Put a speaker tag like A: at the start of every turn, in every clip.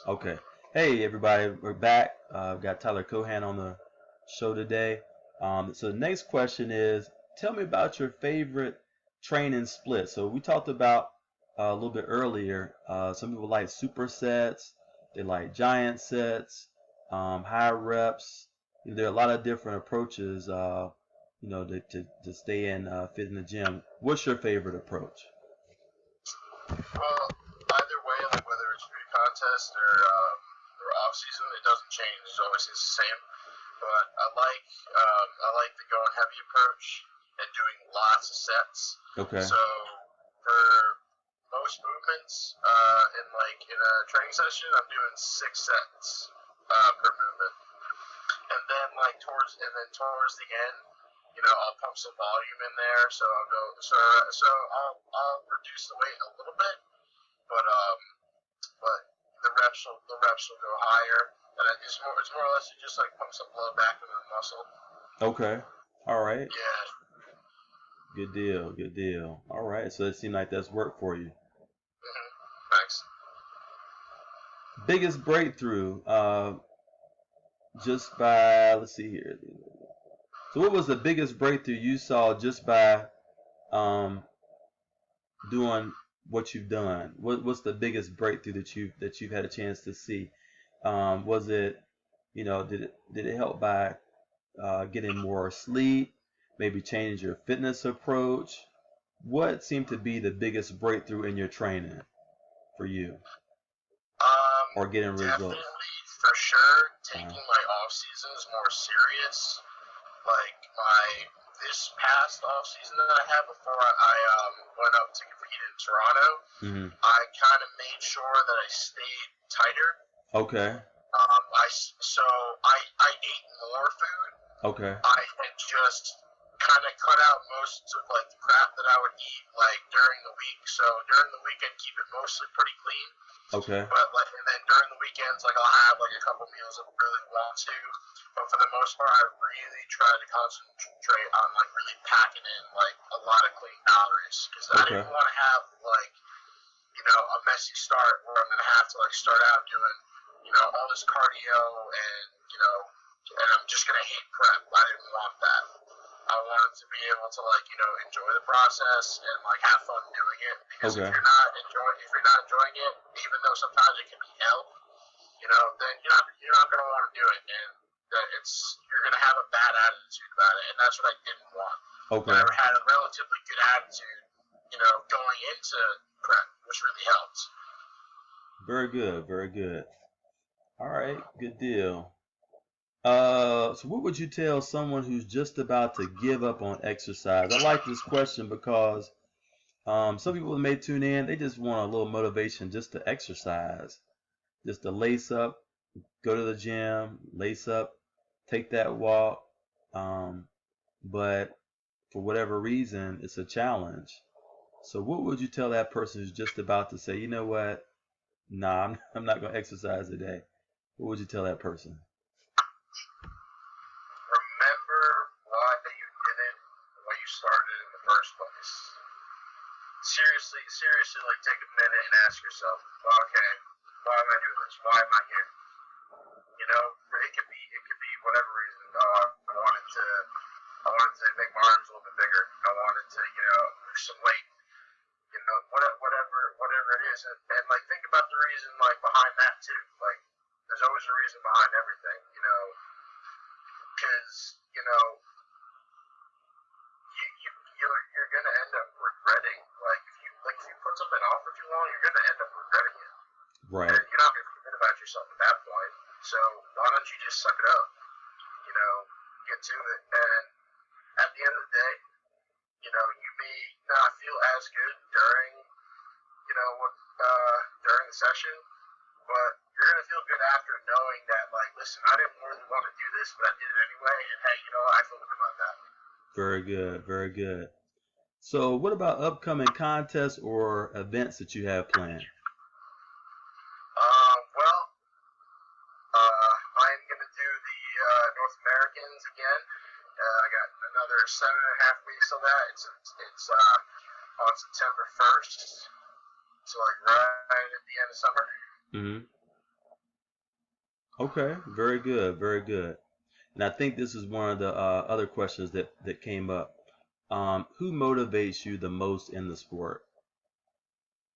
A: Okay. Hey, everybody, we're back. We've got Tyler Cohen on the show today. So the next question is, tell me about your favorite training split. So we talked about a little bit earlier. Some people like supersets. They like giant sets, high reps. There are a lot of different approaches, to stay in fit in the gym. What's your favorite approach?
B: Well, either way, like whether it's pre-contest or off season, it doesn't change. It's always the same. But I like the going heavy approach and doing lots of sets.
A: Okay.
B: So for most movements, in a training session, I'm doing 6 sets per movement, and then towards the end, I'll pump some volume in there. So I'll reduce the weight a little bit, but the reps will go higher, and it's more or less to just like pump some blood back into the muscle.
A: Okay. All right.
B: Yeah.
A: Good deal. Good deal. All right. So it seemed like that's worked for you.
B: Thanks.
A: Biggest breakthrough, just by, let's see here. So what was the biggest breakthrough you saw just by um, doing what you've done? What's the biggest breakthrough that you've had a chance to see? Was it, did it help by getting more sleep? Maybe change your fitness approach? What seemed to be the biggest breakthrough in your training for you,
B: Um,
A: or getting results?
B: Definitely for sure
A: Uh,
B: taking my off seasons more serious. Like my this past off season that I had before I went up to compete in Toronto,
A: hmm
B: I kind of made sure that I stayed tighter.
A: Okay.
B: I ate more food.
A: Okay.
B: I had just kind of cut out most of like the crap that I would eat like during the week. So during the week I'd keep it mostly pretty clean.
A: Okay.
B: But like, and then during the weekends, like I'll have like a couple meals if I really want to. But for the most part, I really try to concentrate on like really packing in like a lot of clean calories because I
A: Okay.
B: didn't want to have like a messy start where I'm gonna have to like start out doing all this cardio and I'm just gonna hate prep. I didn't want that. I wanted to be able to like enjoy the process and like have fun doing it because
A: Okay.
B: if you're not enjoying it, even though sometimes it can be hell, then you're not gonna want to do it, and you're gonna have a bad attitude about it, and that's what I didn't want. But
A: Okay.
B: I had a relatively good attitude, going into prep, which really helped.
A: Very good. Very good. All right. Good deal. So what would you tell someone who's just about to give up on exercise? I like this question because some people may tune in. They just want a little motivation just to exercise, just to lace up, go to the gym, lace up, take that walk. Um, but for whatever reason, it's a challenge. So what would you tell that person who's just about to say, you know what? Nah, I'm not going to exercise today. What would you tell that person?
B: Remember why you did it, why you started in the first place. Seriously, like take a minute and ask yourself, okay, why am I doing this? Why am I here? It could be whatever reason. I wanted to make my arms a little bit bigger. I wanted to, lose some weight. Whatever it is, and like think about the reason like behind that too. Like, there's always a reason behind everything, because you're gonna end up regretting. Like if you put something off for too long, you're gonna end up regretting it.
A: Right.
B: You're not gonna forget about yourself at that point. So why don't you just suck it up? You know, get to it, and at the end of the day, you may not feel as good during the session, but you're gonna feel good after knowing that, like, listen, I didn't really want to do this, but I did it anyway, and hey, I feel good about that.
A: Very good. Very good. So what about upcoming contests or events that you have planned?
B: Well, I'm gonna do the North Americans again. I got another 7.5 weeks of that. It's on September 1st, so like right at the end of summer.
A: hmm Okay, very good, very good. And I think this is one of the other questions that came up. Who motivates you the most in the sport?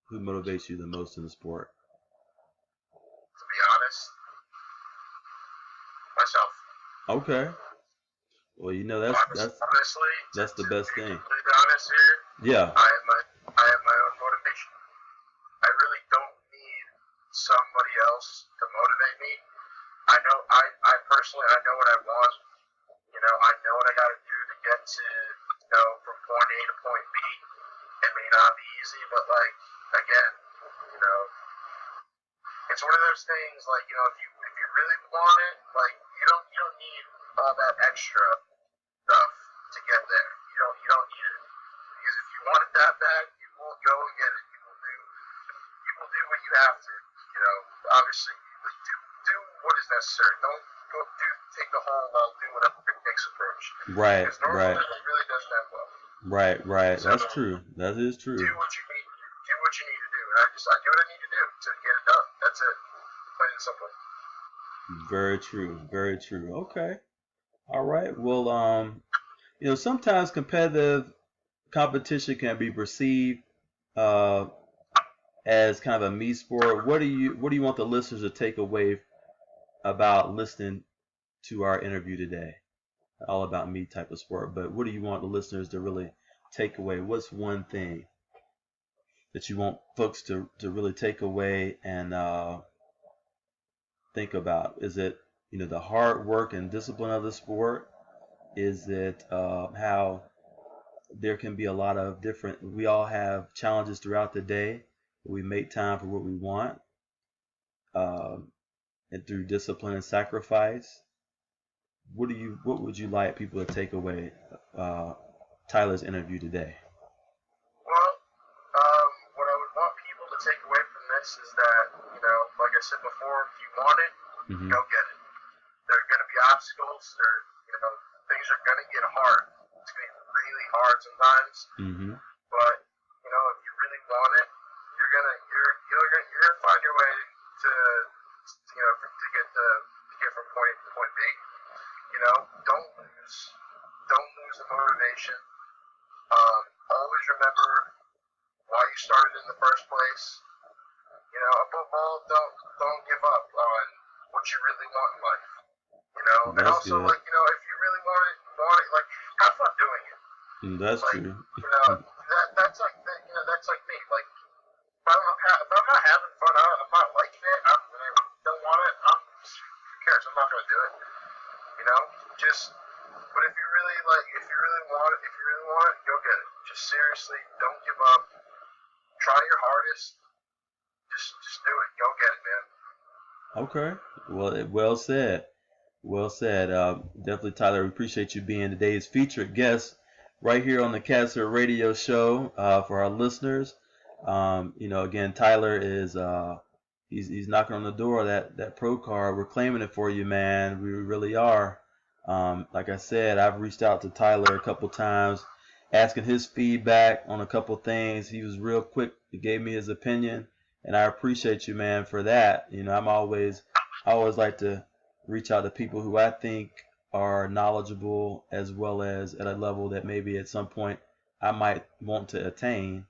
A: Who motivates you the most in the sport?
B: To be honest, myself.
A: Okay. Well,
B: Honestly,
A: that's the
B: to
A: best
B: be
A: thing.
B: completely honest here,
A: Yeah.
B: I am my own motivation. I really don't need somebody else to motivate me. I personally, I know what I want. I know what I got to do to get to, from point A to point B. It may not be easy, but like, again, you know, it's one of those things. Like, if you really want it, like, you don't need all that extra stuff to get there. You don't need it because if you want it that bad, you will go and get it. You will do what you have to. Obviously, do what is necessary. Don't go take the whole do whatever it takes approach.
A: Right,
B: Because normally
A: right,
B: it really doesn't end well.
A: right, right.
B: So
A: That's true. That is true.
B: do what you need. Do what you need to do, and I do what I need to do to get it done. That's it. Plain and simple.
A: Very true. Very true. Okay. All right. Well, sometimes competitive competition can be perceived uh, as kind of a me sport. What do you want the listeners to take away about listening to our interview today? All about me type of sport. But what do you want the listeners to really take away? What's one thing that you want folks to really take away and think about? Is it the hard work and discipline of the sport? Is it how there can be a lot of different, we all have challenges throughout the day. We make time for what we want, and through discipline and sacrifice. What would you like people to take away Tyler's interview today?
B: Well, what I would want people to take away from this is that, like I said before, if you want it,
A: Mm-hmm.
B: go get it. There are going to be obstacles. Things are going to get hard. It's going to be really hard sometimes.
A: Mm-hmm.
B: But if you really want it, you're gonna find your way to to get from point A to point B. Don't lose the motivation. Always remember why you started in the first place. Above all, don't give up on what you really want in life. And
A: That's
B: also,
A: good.
B: if you really want it, like, have fun doing it.
A: That's
B: Like,
A: true.
B: that's like that's like me. Like, if I'm not having fun, I'm not liking it. I don't want it. Who cares? I'm not gonna do it. But if you really want it, go get it. Just seriously, don't give up. Try your hardest. Just do it. Go get it, man.
A: Okay. Well said. Well said. Definitely, Tyler. We appreciate you being today's featured guest right here on the Cancer Radio Show for our listeners. Again, Tyler is he's knocking on the door of that pro card. We're claiming it for you, man. We really are. Like I said, I've reached out to Tyler a couple times, asking his feedback on a couple things. He was real quick. He gave me his opinion, and I appreciate you, man, for that. I always like to reach out to people who I think are knowledgeable as well as at a level that maybe at some point I might want to attain.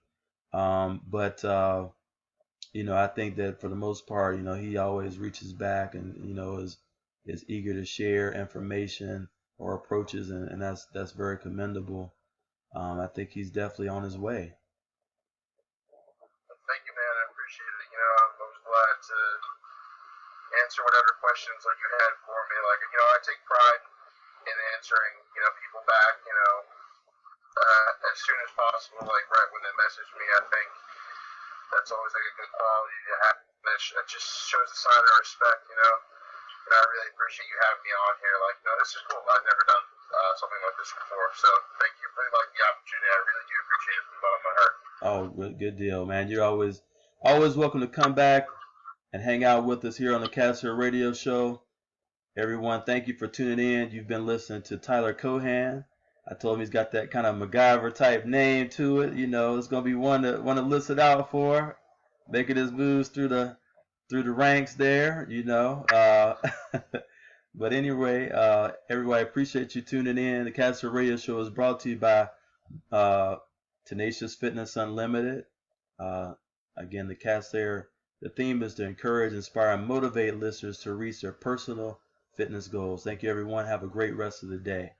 A: But I think that for the most part, he always reaches back and is eager to share information or approaches, and that's very commendable. I think he's definitely on his way.
B: Thank you, man. I appreciate it. I was glad to answer whatever questions like you had for me. Like, I take pride in answering, people back, as soon as possible. Like, right when they message me, I think that's always like a good quality to have. It just shows a sign of respect, And I really appreciate you having me on here. Like, this is cool. I've never done something like this before. So thank you for the opportunity. I really do appreciate it from the bottom of my heart.
A: Oh, good deal, man. You're always welcome to come back and hang out with us here on the Cancer Radio Show. Everyone, thank you for tuning in. You've been listening to Tyler Cohen. I told him he's got that kind of MacGyver type name to it. It's gonna be one to listen out for, making his moves through the through the ranks there, you know. But anyway, everybody, appreciate you tuning in. The Casper Radio Show is brought to you by Tenacious Fitness Unlimited. Again, the theme is to encourage, inspire, and motivate listeners to reach their personal fitness goals. Thank you, everyone. Have a great rest of the day.